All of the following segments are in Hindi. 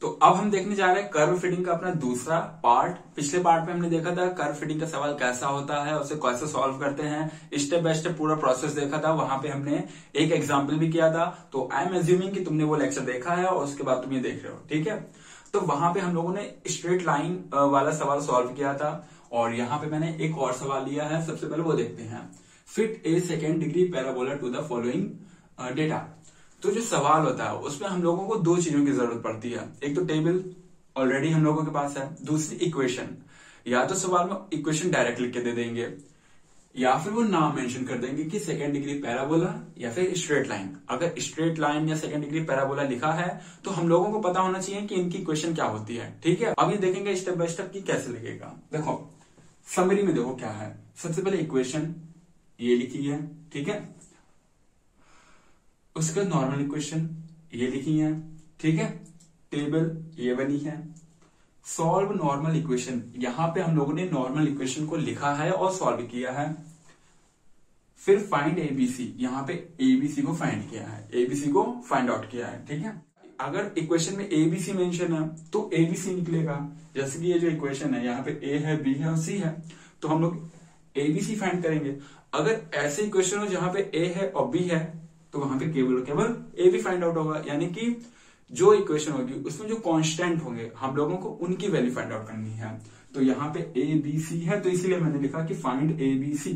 तो अब हम देखने जा रहे हैं कर्व फिटिंग का अपना दूसरा पार्ट। पिछले पार्ट में हमने देखा था कर्व फिटिंग का सवाल कैसा होता है, उसे कैसे सॉल्व करते हैं, स्टेप बाय स्टेप पूरा प्रोसेस देखा था। वहां पे हमने एक एग्जाम्पल भी किया था। तो आई एम एज्यूमिंग कि तुमने वो लेक्चर देखा है और उसके बाद तुम ये देख रहे हो, ठीक है। तो वहां पे हम लोगों ने स्ट्रेट लाइन वाला सवाल सॉल्व किया था और यहाँ पे मैंने एक और सवाल लिया है। सबसे पहले वो देखते हैं, fit a second degree parabola to the following data. तो जो सवाल होता है उसमें हम लोगों को दो चीजों की जरूरत पड़ती है। एक तो टेबल ऑलरेडी हम लोगों के पास है, दूसरी इक्वेशन। या तो सवाल में इक्वेशन डायरेक्ट लिख के दे देंगे या फिर वो नाम मेंशन कर देंगे कि सेकेंड डिग्री पैराबोला या फिर स्ट्रेट लाइन। अगर स्ट्रेट लाइन या सेकेंड डिग्री पैराबोला लिखा है तो हम लोगों को पता होना चाहिए कि इनकी इक्वेशन क्या होती है, ठीक है। अब ये देखेंगे स्टेप बाय स्टेप की कैसे लिखेगा। देखो समरी में देखो क्या है। सबसे पहले इक्वेशन ये लिखी है, ठीक है। उसका नॉर्मल इक्वेशन ये लिखी है, ठीक है। टेबल ये बनी है। सॉल्व नॉर्मल इक्वेशन, यहां पे हम लोगों ने नॉर्मल इक्वेशन को लिखा है और सॉल्व किया है। फिर फाइंड एबीसी, यहां पे एबीसी को फाइंड किया है, एबीसी को फाइंड आउट किया है, ठीक है। अगर इक्वेशन में एबीसी मेंशन है तो एबीसी निकलेगा। जैसे कि ये जो इक्वेशन है यहाँ पे ए है, बी है और सी है, तो हम लोग एबीसी फाइंड करेंगे। अगर ऐसे इक्वेशन हो जहां पे ए है और बी है तो वहां पे केवल ए भी फाइंड आउट होगा। यानी कि जो इक्वेशन होगी उसमें जो कांस्टेंट होंगे हम लोगों को उनकी वैल्यू फाइंड आउट करनी है। तो यहाँ पे ए बी सी है तो इसीलिए मैंने लिखा कि फाइंड ए बी सी।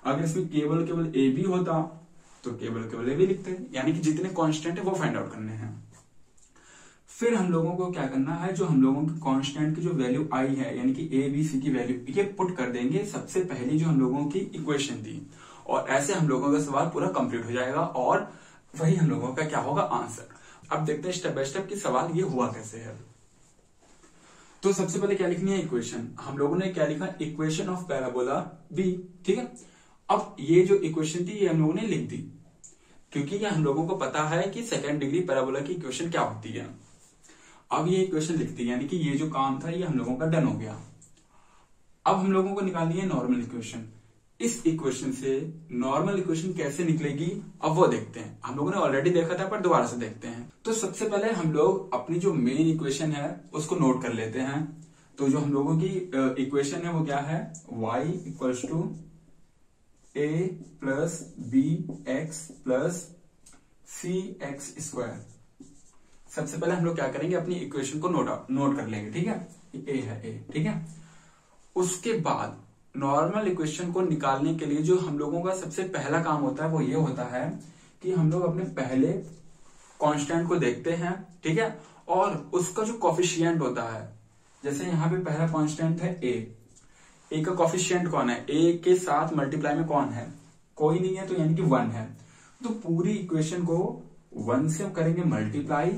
अगर इसमें केवल ए बी होता तो केवल ए बी लिखते हैं, यानी कि जितने कांस्टेंट है वो फाइंड आउट करने हैं। फिर हम लोगों को क्या करना है, जो हम लोगों की कांस्टेंट की जो वैल्यू आई है यानी कि ए बी सी की वैल्यू ये पुट कर देंगे सबसे पहली जो हम लोगों की इक्वेशन थी, और ऐसे हम लोगों का सवाल पूरा कंप्लीट हो जाएगा और वही हम लोगों का क्या होगा, आंसर। अब देखते हैं स्टेप बाय स्टेप कि सवाल ये हुआ कैसे है। तो सबसे पहले क्या लिखनी है, इक्वेशन। हम लोगों ने क्या लिखा, इक्वेशन ऑफ पैराबोला बी, ठीक है। अब ये जो इक्वेशन थी ये हम लोगों ने लिख दी क्योंकि ये हम लोगों को पता है कि सेकेंड डिग्री पैराबोला की इक्वेशन क्या होती है। अब ये इक्वेशन लिखती है, यानी कि ये जो काम था ये हम लोगों का डन हो गया। अब हम लोगों को निकालनी है नॉर्मल इक्वेशन। इस इक्वेशन से नॉर्मल इक्वेशन कैसे निकलेगी अब वो देखते हैं। हम लोगों ने ऑलरेडी देखा था पर दोबारा से देखते हैं। तो सबसे पहले हम लोग अपनी जो मेन इक्वेशन है उसको नोट कर लेते हैं। तो जो हम लोगों की इक्वेशन है वो क्या है, y equals to a plus b x plus c x square. सबसे पहले हम लोग क्या करेंगे, अपनी इक्वेशन को नोट कर लेंगे, ठीक है। a है a, ठीक है। उसके बाद नॉर्मल इक्वेशन को निकालने के लिए जो हम लोगों का सबसे पहला काम होता है वो ये होता है कि हम लोग अपने पहले कांस्टेंट को देखते हैं, ठीक है। और उसका जो कोफिशिएंट होता है, जैसे यहाँ पे पहला कांस्टेंट है ए का कोफिशिएंट कौन है, ए के साथ मल्टीप्लाई में कौन है, कोई नहीं है, तो यानी कि 1 है। तो पूरी इक्वेशन को 1 से करेंगे मल्टीप्लाई,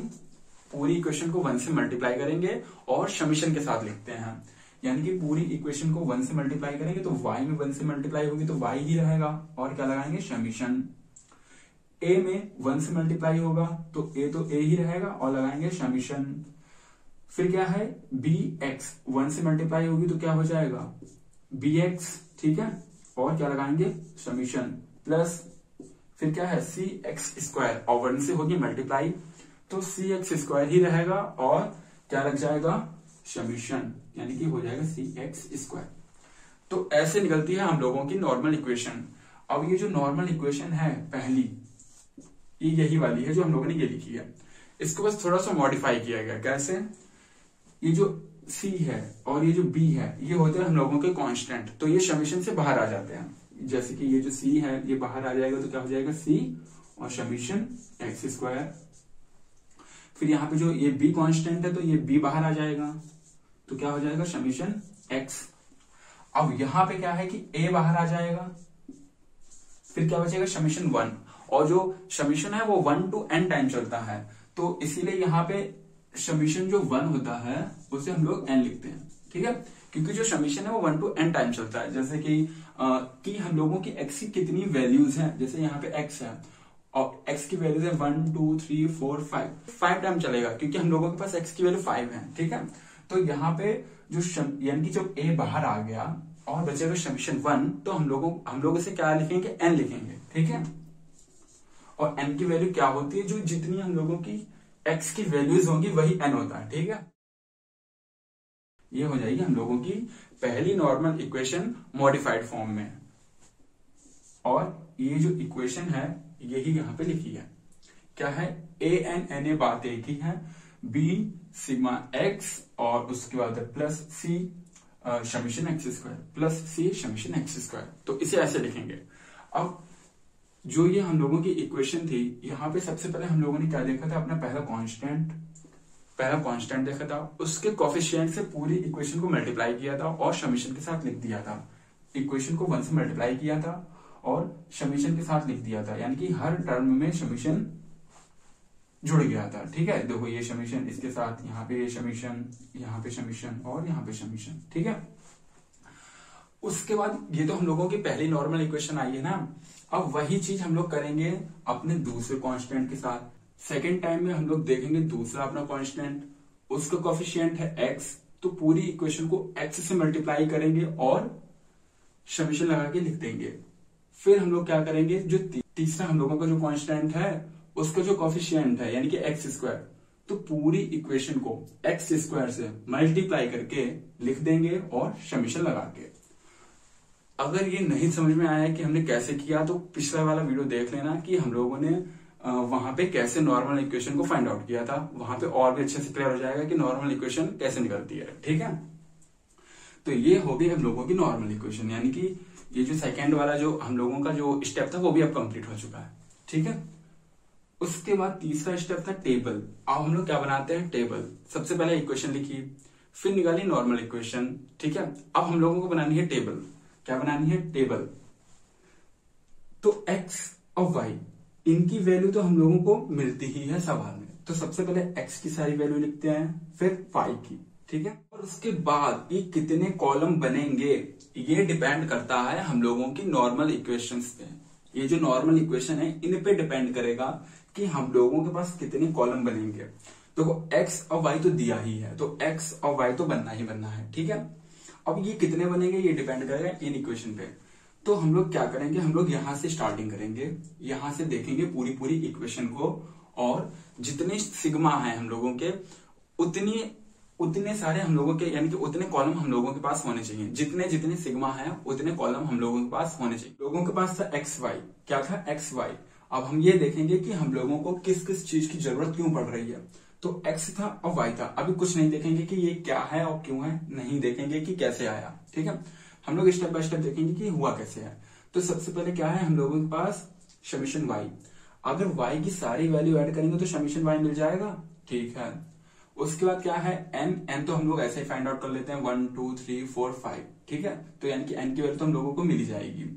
पूरी इक्वेशन को 1 से मल्टीप्लाई करेंगे और समीशन के साथ लिखते हैं। यानी कि पूरी इक्वेशन को 1 से मल्टीप्लाई करेंगे तो y में 1 से मल्टीप्लाई होगी तो y ही रहेगा, और क्या लगाएंगे, समीशन। a में 1 से मल्टीप्लाई होगा तो a ही रहेगा और लगाएंगे समीशन। फिर क्या है, bx 1 से मल्टीप्लाई होगी तो क्या हो जाएगा, bx, ठीक है, और क्या लगाएंगे, समीशन। प्लस फिर क्या है, cx स्क्वायर, और 1 से होगी मल्टीप्लाई तो cx स्क्वायर ही रहेगा और क्या लग जाएगा, समीशन, यानी कि हो जाएगा cx स्क्वायर। तो ऐसे निकलती है हम लोगों की नॉर्मल इक्वेशन। अब ये जो नॉर्मल इक्वेशन है पहली, ये यही वाली है जो हम लोगों ने ये लिखी है। इसको बस थोड़ा सा मॉडिफाई किया गया। कैसे, ये जो c है और ये जो b है ये होते हैं हम लोगों के कांस्टेंट, तो ये समीशन से बाहर आ जाते हैं। जैसे कि ये जो c है ये बाहर आ जाएगा तो क्या हो जाएगा, c और समीशन x स्क्वायर। फिर यहाँ पे जो ये b कांस्टेंट है तो ये b बाहर आ जाएगा तो क्या हो जाएगा, समीशन x। अब यहां पे क्या है कि a बाहर आ जाएगा, फिर क्या बचेगा, समीशन 1, और जो समीशन है वो 1 to n टाइम चलता है तो इसीलिए यहाँ पे समीशन जो 1 होता है उसे हम लोग n लिखते हैं, ठीक है। क्योंकि जो समीशन है वो 1 to n टाइम चलता है। जैसे कि हम लोगों की x की कितनी वैल्यूज हैं, जैसे यहाँ पे x है और x की वैल्यूज है 1 2 3 4 5 टाइम चलेगा क्योंकि हम लोगों के पास x की वैल्यू 5 है, ठीक है। तो यहाँ पे जो यानी कि जब a बाहर आ गया और बचेगा समीशन 1 तो हम लोग इसे क्या लिखेंगे, n लिखेंगे, ठीक है। और n की वैल्यू क्या होती है, जो जितनी हम लोगों की x की वैल्यूज होंगी वही n होता है, ठीक है। ये हो जाएगी हम लोगों की पहली नॉर्मल इक्वेशन मॉडिफाइड फॉर्म में, और ये जो इक्वेशन है यही यहां पे लिखी है। क्या है, a n n a बात एक ही है, b सिग्मा x और उसके बाद plus c summation x square plus c summation x square. तो इसे ऐसे लिखेंगे। अब जो ये हम लोगों की इक्वेशन थी, यहाँ पे सबसे पहले हम लोगों ने क्या देखा था, अपना पहला कांस्टेंट देखा था, उसके कोफिशिएंट से पूरी इक्वेशन को मल्टीप्लाई किया था और समीशन के साथ लिख दिया था। इक्वेशन को 1 से मल्टीप्लाई किया था और समीशन के साथ लिख दिया था, यानी कि हर टर्म में समीशन जुड़ गया था, ठीक है। देखो ये समीशन इसके साथ, यहाँ पे ये समीशन, यहाँ पे समीशन और यहाँ पे समीशन, ठीक है। उसके बाद ये तो हम लोगों की पहली नॉर्मल इक्वेशन आई है ना। अब वही चीज हम लोग करेंगे अपने दूसरे कांस्टेंट के साथ। सेकेंड टाइम में हम लोग देखेंगे दूसरा अपना कांस्टेंट, उसका कोफिशिएंट है x, तो पूरी इक्वेशन को x से मल्टीप्लाई करेंगे और समीशन लगा के लिख देंगे। फिर हम लोग क्या करेंगे, जो तीसरा हम लोगों का जो कांस्टेंट है उसका जो कोफिशिएंट है यानी कि एक्स स्क्वायर, तो पूरी इक्वेशन को एक्स स्क्वायर से मल्टीप्लाई करके लिख देंगे और समीशन लगा के। अगर ये नहीं समझ में आया कि हमने कैसे किया, तो पिछला वाला वीडियो देख लेना कि हम लोगों ने वहां पे कैसे नॉर्मल इक्वेशन को फाइंड आउट किया था। वहां पे और भी अच्छे से क्लियर हो जाएगा कि नॉर्मल इक्वेशन कैसे निकलती है, ठीक है। तो ये हो गई हम लोगों की नॉर्मल इक्वेशन, यानी कि ये जो सेकेंड वाला जो हम लोगों का जो स्टेप था वो भी अब कंप्लीट हो चुका है, ठीक है। उसके बाद तीसरा स्टेप था टेबल। अब हम लोग क्या बनाते हैं, टेबल। सबसे पहले इक्वेशन लिखी, फिर निकाली नॉर्मल इक्वेशन, ठीक है। अब हम लोगों को बनानी है टेबल। क्या बनानी है, टेबल। तो x और y इनकी वैल्यू तो हम लोगों को मिलती ही है सवाल में, तो सबसे पहले x की सारी वैल्यू लिखते हैं, फिर y की, ठीक है। और उसके बाद ये कितने कॉलम बनेंगे ये डिपेंड करता है हम लोगों की नॉर्मल इक्वेशंस पे। ये जो नॉर्मल इक्वेशन है इन पे डिपेंड करेगा कि हम लोगों के पास कितने कॉलम बनेंगे। देखो x और y तो दिया ही है, तो x और y तो बनना ही बनना है, ठीक है। अब ये कितने बनेंगे ये डिपेंड करेगा इन इक्वेशन पे। तो हम लोग क्या करेंगे, हम लोग यहां से स्टार्टिंग करेंगे, यहां से देखेंगे पूरी इक्वेशन को, और जितने सिग्मा है हम लोगों के उतने सारे हम लोगों के, यानी कि उतने कॉलम हम लोगों के पास होने चाहिए। जितने सिग्मा है उतने कॉलम हम लोगों के पास होने चाहिए। लोगों के पास था एक्स वाई, क्या था, एक्स वाई। अब हम ये देखेंगे कि हम लोगों को किस किस चीज की जरूरत क्यों पड़ रही है। तो एक्स था और वाई था। अभी कुछ नहीं देखेंगे कि ये क्या है और क्यों है, नहीं देखेंगे कि कैसे आया, ठीक है। हम लोग स्टेप बाय स्टेप देखेंगे कि हुआ कैसे है। तो सबसे पहले क्या है, हम लोगों के पास समीशन वाई। अगर वाई की सारी वैल्यू ऐड करेंगे तो समीशन वाई मिल जाएगा, ठीक है। उसके बाद क्या है, एन तो हम लोग ऐसे ही फाइंड आउट कर लेते हैं, 1 2 3 4 5, ठीक है। तो यानी कि एन की वैल्यू तो हम लोगों को मिल जाएगी।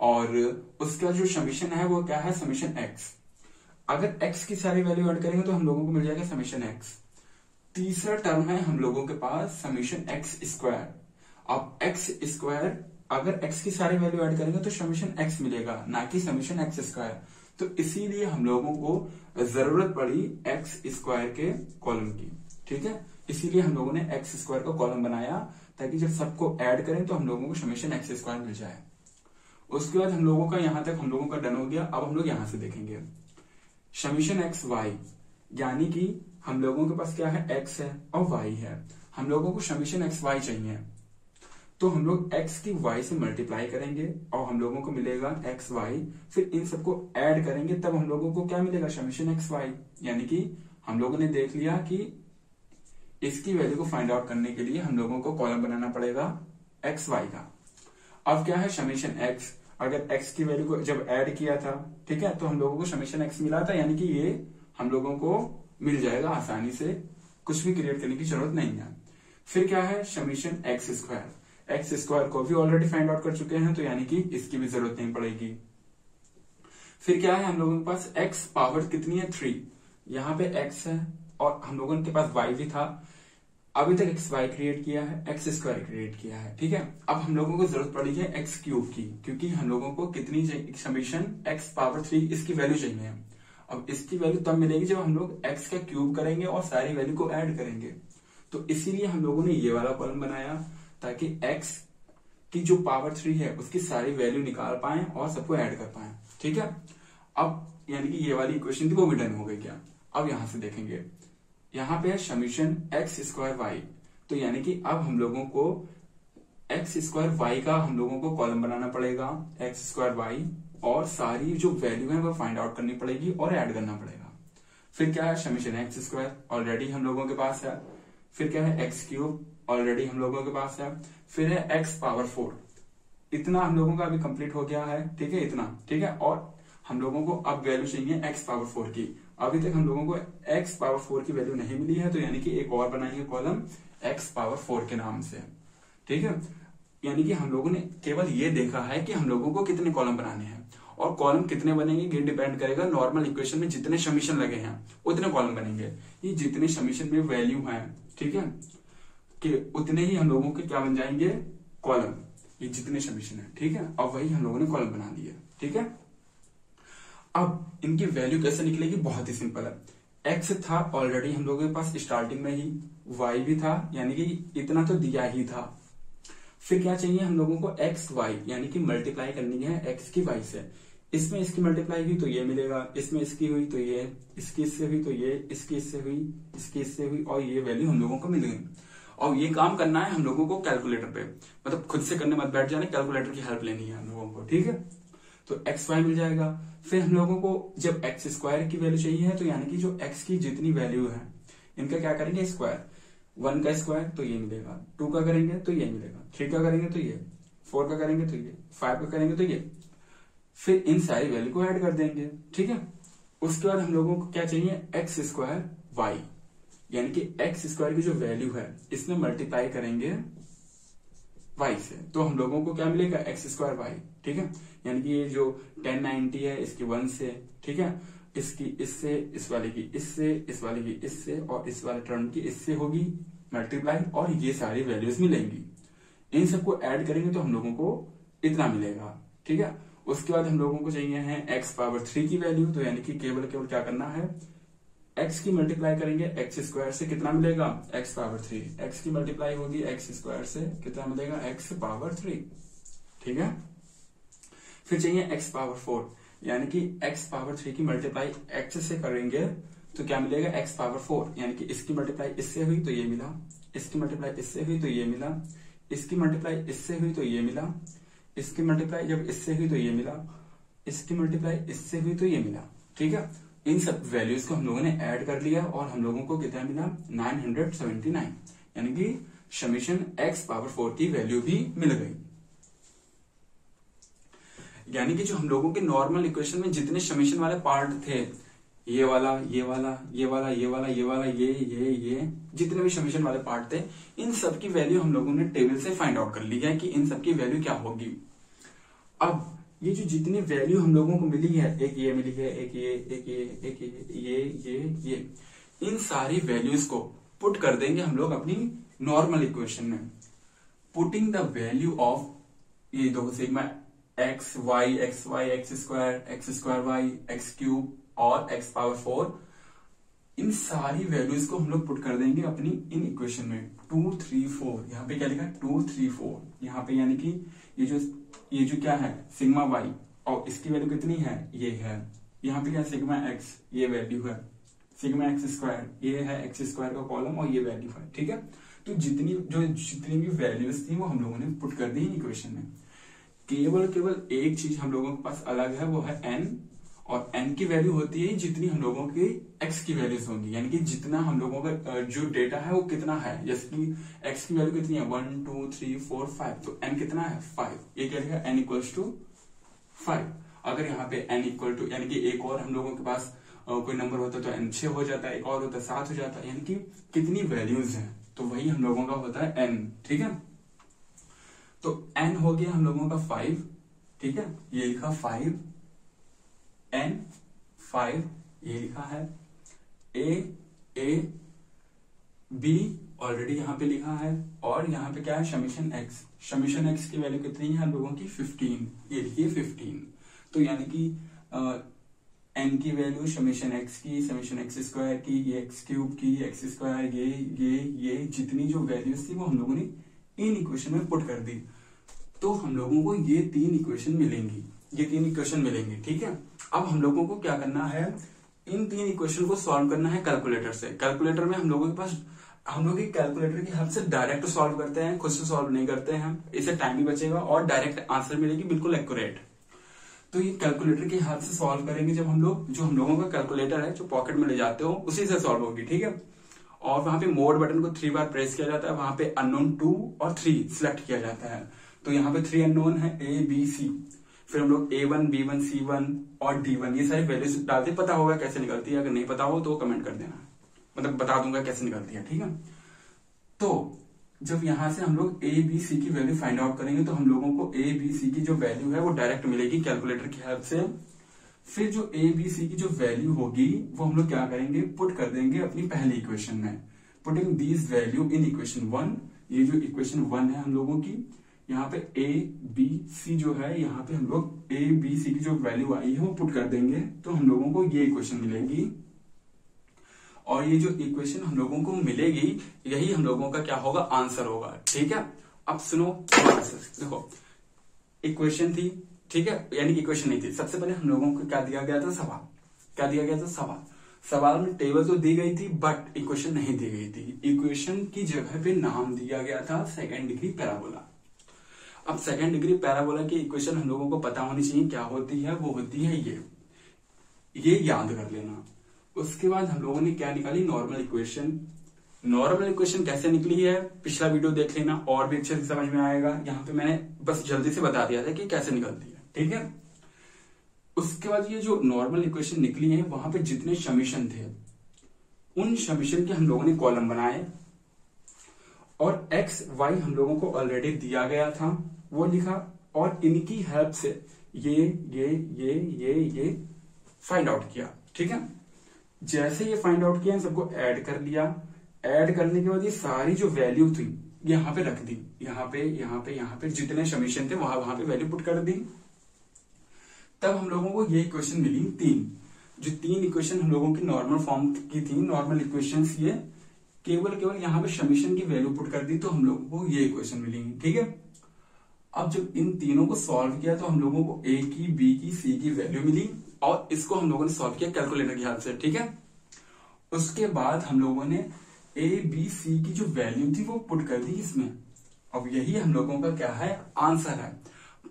और उसका जो समीशन है वो क्या है, समीशन एक्स। अगर x की सारी वैल्यू ऐड करेंगे तो हम लोगों को मिल जाएगा समीशन x। तीसरा टर्म है हम लोगों के पास समीशन एक्स स्क्वायर। अब एक्स स्क्वायर, अगर x की सारी वैल्यू ऐड करेंगे तो समीशन x मिलेगा, ना कि समीशन एक्स स्क्वायर। तो इसीलिए हम लोगों को जरूरत पड़ी एक्स स्क्वायर के कॉलम की, ठीक है। इसीलिए हम लोगों ने एक्स स्क्वायर का कॉलम बनाया, ताकि जब सबको ऐड करें तो हम लोगों को समीशन एक्स स्क्वायर मिल जाए। उसके बाद हम लोगों का यहां तक हम लोगों का डन हो गया। अब हम लोग यहां से देखेंगे समीशन एक्स वाई, यानी कि हम लोगों के पास क्या है, एक्स है और वाई है। हम लोगों को समीशन एक्स वाई चाहिए, तो हम लोग एक्स की वाई से मल्टीप्लाई करेंगे और हम लोगों को मिलेगा एक्स वाई। फिर इन सबको ऐड करेंगे तब हम लोगों को क्या मिलेगा, समीशन एक्स वाई। यानी कि हम लोगों ने देख लिया कि इसकी वैल्यू को फाइंड आउट करने के लिए हम लोगों को कॉलम बनाना पड़ेगा एक्स वाई का। अब क्या है, समीशन एक्स। अगर x की वैल्यू को जब ऐड किया था, ठीक है, तो हम लोगों को समीशन x मिला था, यानी कि ये हम लोगों को मिल जाएगा आसानी से, कुछ भी क्रिएट करने की जरूरत नहीं है। फिर क्या है, summation x square. X square को भी ऑलरेडी फाइंड आउट कर चुके हैं, तो यानी कि इसकी भी जरूरत नहीं पड़ेगी। फिर क्या है, हम लोगों के पास x पावर कितनी है, 3। यहाँ पे x है और हम लोगों के पास y भी था। अभी तक एक्स वाई क्रिएट किया है, एक्स स्क्वायर क्रिएट किया है, ठीक है। अब हम लोगों को जरूरत पड़ी है एक्स क्यूब की, क्योंकि हम लोगों को कितनी चाहिए, समीशन एक्स पावर 3 इसकी वैल्यू चाहिए। अब इसकी वैल्यू तब मिलेगी जब हम लोग एक्स का क्यूब करेंगे और सारी वैल्यू को ऐड करेंगे। तो इसीलिए हम लोगों ने ये वाला कॉलम बनाया, ताकि एक्स की जो पावर 3 है उसकी सारी वैल्यू निकाल पाए और सबको ऐड कर पाए, ठीक है। अब यानी कि ये वाली इक्वेशन थी वो भी डन हो गई। क्या अब यहां से देखेंगे, यहाँ पे है समीशन एक्स स्क्वायर वाई, तो यानी कि अब हम लोगों को एक्स स्क्वायर वाई का हम लोगों को कॉलम बनाना पड़ेगा, एक्स स्क्वायर वाई, और सारी जो वैल्यू है वो फाइंड आउट करनी पड़ेगी और ऐड करना पड़ेगा। फिर क्या है समीशन एक्स स्क्वायर, ऑलरेडी हम लोगों के पास है। फिर क्या है एक्स क्यूब, ऑलरेडी हम लोगों के पास है। फिर है एक्स पावर 4, इतना हम लोगों का अभी कंप्लीट हो गया है, ठीक है, इतना, ठीक है। और हम लोगों को अब वैल्यू चाहिए एक्स पावर 4 की, अभी तक हम लोगों को एक्स पावर 4 की वैल्यू नहीं मिली है, तो यानी कि एक और बनाएंगे कॉलम एक्स पावर 4 के नाम से, ठीक है। यानी कि हम लोगों ने केवल ये देखा है कि हम लोगों को कितने कॉलम बनाने हैं, और कॉलम कितने बनेंगे ये डिपेंड करेगा नॉर्मल इक्वेशन में जितने समीशन लगे हैं उतने कॉलम बनेंगे। ये जितने समीशन में वैल्यू है, ठीक है, कि उतने ही हम लोगों के क्या बन जाएंगे कॉलम, ये जितने समीशन है, ठीक है। अब वही हम लोगों ने कॉलम बना दिया, ठीक है। अब इनकी वैल्यू कैसे निकलेगी, बहुत ही सिंपल है। एक्स था ऑलरेडी हम लोगों के पास स्टार्टिंग में ही, वाई भी था, यानी कि इतना तो दिया ही था। फिर क्या चाहिए हम लोगों को एक्स वाई, यानी कि मल्टीप्लाई करनी है एक्स की वाई से। इसमें इसकी मल्टीप्लाई हुई तो ये मिलेगा, इसमें इसकी हुई तो ये, इसकी इससे हुई तो ये, इसकी इससे हुई, इसकी इससे हुई, और ये वैल्यू हम लोगों को मिल गई। और ये काम करना है हम लोगों को कैलकुलेटर पे, मतलब खुद से करने मत बैठ जाने, कैलकुलेटर की हेल्प लेनी है हम लोगों को, ठीक है। तो एक्स वाई मिल जाएगा। फिर हम लोगों को जब एक्स स्क्वायर की वैल्यू चाहिए है, तो यानी कि जो एक्स की जितनी वैल्यू है इनका क्या करेंगे स्क्वायर, 1 का स्क्वायर तो ये मिलेगा, 2 का करेंगे तो ये मिलेगा, 3 का करेंगे तो ये, 4 का करेंगे तो ये, 5 का करेंगे तो ये। फिर इन सारी वैल्यू को ऐड कर देंगे, ठीक है। उसके बाद हम लोगों को क्या चाहिए एक्स स्क्वायर वाई, यानी कि एक्स स्क्वायर की जो वैल्यू है इसमें मल्टीप्लाई करेंगे वाई से, तो हम लोगों को क्या मिलेगा एक्स स्क्वायर वाई, ठीक है। यानी कि ये जो 1090 है इसकी 1 से, ठीक है, इसकी इससे, इस वाले की इससे, इस वाले की इससे, और इस वाले टर्म की इससे होगी मल्टीप्लाई, और ये सारी वैल्यूज मिलेंगी। इन सबको ऐड करेंगे तो हम लोगों को इतना मिलेगा, ठीक है। उसके बाद हम लोगों को चाहिए है एक्स पावर 3 की वैल्यू, तो यानी कि केवल क्या करना है एक्स की मल्टीप्लाई करेंगे एक्स स्क्वायर से, कितना मिलेगा एक्स पावर 3, एक्स की मल्टीप्लाई होगी एक्स स्क्वायर से, कितना मिलेगा एक्स पावर 3, ठीक है। फिर चाहिए एक्स पावर 4, यानी कि एक्स पावर 3 की मल्टीप्लाई एक्स से करेंगे तो क्या मिलेगा एक्स पावर 4, यानी कि इसकी मल्टीप्लाई इससे हुई तो ये मिला, इसकी मल्टीप्लाई इससे हुई तो ये मिला, इसकी मल्टीप्लाई इससे हुई तो ये मिला, इसकी मल्टीप्लाई जब इससे हुई तो ये मिला, इसकी मल्टीप्लाई इससे हुई तो ये मिला, ठीक है। इन सब वैल्यूज को हम लोगों ने ऐड कर लिया और हम लोगों को कितना मिला 979, यानी कि समीशन एक्स पावर 4 की वैल्यू भी मिल गई। यानी कि जो हम लोगों के नॉर्मल इक्वेशन में जितने समीशन वाले पार्ट थे, ये वाला, ये वाला, ये वाला, ये वाला, ये वाला, ये जितने भी समीशन वाले पार्ट थे, इन सब की वैल्यू हम लोगों ने टेबल से फाइंड आउट कर ली है कि इन सब की वैल्यू क्या होगी। अब ये जो जितनी वैल्यू हम लोगों को मिली है, एक ये मिली है, एक ये, एक ये, एक ये, इन सारी वैल्यूज को पुट कर देंगे हम लोग अपनी नॉर्मल इक्वेशन में। पुटिंग द वैल्यू ऑफ ये दो sigma x y, x square y, x cube और एक्स पावर 4, इन सारी वैल्यूज को हम लोग पुट कर देंगे अपनी इन इक्वेशन में। 2 3 4, यहाँ पे क्या लिखा है 2 3 4, यहाँ पे यानी कि ये जो क्या है सिग्मा वाई, और इसकी वैल्यू कितनी है ये है, यहाँ पे क्या सिग्मा एक्स, ये वैल्यू है, सिग्मा एक्स स्क्वायर, ये है एक्स स्क्वायर का कॉलम और ये वैल्यू है, ठीक है। तो जितनी भी वैल्यूज थी वो हम लोगों ने पुट कर दी इक्वेशन में। केवल एक चीज हम लोगों के पास अलग है, वो है n, और n की वैल्यू होती है जितनी हम लोगों की x की वैल्यूज होंगी, यानी कि जितना हम लोगों का जो डेटा है वो कितना है, जैसे कि x की वैल्यू कितनी है 1 2 3 4 5, तो n कितना है 5, ये क्या लिखा n इक्वल्स टू 5। अगर यहाँ पे n इक्वल टू, यानी कि एक और हम लोगों के पास कोई नंबर होता तो n 6 हो जाता, एक और होता 7 हो जाता, यानी कि कितनी वैल्यूज है तो वही हम लोगों का होता है n, ठीक है। तो n हो गया हम लोगों का 5, ठीक है, ये लिखा 5, n 5, ये लिखा है a b ऑलरेडी यहाँ पे लिखा है, और यहाँ पे क्या है समीशन एक्स की वैल्यू कितनी है हम लोगों की 15, ये लिखिए 15। तो यानी कि n की वैल्यू समीशन एक्स की, समीशन एक्स स्क्वायर की, ये एक्स क्यूब की, एक्स स्क्वायर, ये जितनी जो वैल्यूज थी वो हम लोगों ने इन इक्वेशन में पुट कर दी, तो हम लोगों को ये तीन इक्वेशन मिलेंगी, ठीक है। अब हम लोगों को क्या करना है, इन 3 इक्वेशन को सॉल्व करना है कैलकुलेटर से। कैलकुलेटर में हम लोगों के पास हम लोग कैलकुलेटर की हेल्प से डायरेक्ट सॉल्व करते हैं, खुद से सॉल्व नहीं करते हैं। इससे टाइम भी बचेगा और डायरेक्ट आंसर मिलेगी बिल्कुल एक्यूरेट। तो ये कैलकुलेटर की हेल्प से सॉल्व करेंगे जब हम लोग, जो हम लोगों का कैलकुलेटर है जो पॉकेट में ले जाते हो उसी से सॉल्व होगी, ठीक है। और वहां पे मोड बटन को 3 बार प्रेस किया जाता है, वहां पे अननोन 2 और 3 सिलेक्ट किया जाता है। तो यहाँ पे 3 अननोन है A-B-C, फिर हम लोग A1, B1, C1 और D1 ये सारी वैल्यूज डालते। पता होगा कैसे निकलती है, अगर नहीं पता हो तो कमेंट कर देना, मतलब बता दूंगा कैसे निकलती है, ठीक है। तो जब यहां से हम लोग A-B-C की वैल्यू फाइंड आउट करेंगे तो हम लोगों को A-B-C की जो वैल्यू है वो डायरेक्ट मिलेगी कैलकुलेटर की हेल्प से। फिर जो A-B-C की जो वैल्यू होगी वो हम लोग क्या करेंगे, पुट कर देंगे अपनी पहली इक्वेशन में। Putting these value in equation 1, ये जो इक्वेशन 1 है हम लोगों की, यहाँ पे A-B-C जो है, यहाँ पे हम लोग A-B-C की जो वैल्यू आई है वो पुट कर देंगे तो हम लोगों को ये इक्वेशन मिलेगी। और ये जो इक्वेशन हम लोगों को मिलेगी यही हम लोगों का क्या होगा, आंसर होगा, ठीक है। अब सुनो, देखो इक्वेशन थी, ठीक है, यानी इक्वेशन नहीं थी। सबसे पहले हम लोगों को क्या दिया गया था, सवाल। क्या दिया गया था, सवाल। सवाल में टेबल तो दी गई थी बट इक्वेशन नहीं दी गई थी। इक्वेशन की जगह पे नाम दिया गया था सेकेंड डिग्री पैराबोला। अब सेकेंड डिग्री पैराबोला की इक्वेशन हम लोगों को पता होनी चाहिए क्या होती है, वो होती है ये याद कर लेना। उसके बाद हम लोगों ने क्या निकाली, नॉर्मल इक्वेशन। नॉर्मल इक्वेशन कैसे निकली है पिछला वीडियो देख लेना और भी अच्छे से समझ में आएगा। यहाँ पे मैंने बस जल्दी से बता दिया था कि कैसे निकलती है, ठीक है। उसके बाद ये जो नॉर्मल इक्वेशन निकली है वहां पे जितने समीशन थे उन समीशन के हम लोगों ने कॉलम बनाए और एक्स वाई हम लोगों को ऑलरेडी दिया गया था वो लिखा और इनकी हेल्प से ये फाइंड आउट किया, ठीक है। जैसे ये फाइंड आउट किया सबको ऐड कर लिया। ऐड करने के बाद ये सारी जो वैल्यू थी यहाँ पे रख दी, यहाँ पे जितने समीशन थे वहां पे वैल्यू पुट कर दी। तब हम लोगों को ये इक्वेशन मिली 3। जो 3 इक्वेशन हम लोगों की नॉर्मल फॉर्म की थी, नॉर्मल इक्वेशंस, ये केवल यहाँ पे समीशन की वैल्यू पुट कर दी तो हम लोगों को ये इक्वेशन मिलेंगी, ठीक है। अब जब इन तीनों को सॉल्व किया तो हम लोगों को A की, B की, C की वैल्यू मिली और इसको हम लोगों ने सॉल्व किया कैलकुलेटर की हेल्प से, ठीक है। उसके बाद हम लोगों ने A-B-C की जो वैल्यू थी वो पुट कर दी इसमें। अब यही हम लोगों का क्या है, आंसर है।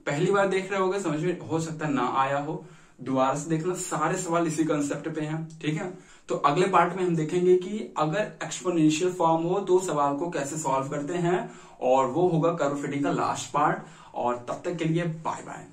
पहली बार देख रहे होगे, समझ में हो सकता है ना आया हो, दोबारा से देखना, सारे सवाल इसी कंसेप्ट पे हैं, ठीक है। तो अगले पार्ट में हम देखेंगे कि अगर एक्सपोनेंशियल फॉर्म हो तो सवाल को कैसे सॉल्व करते हैं, और वो होगा कर्व फिटिंग का लास्ट पार्ट। और तब तक के लिए बाय बाय।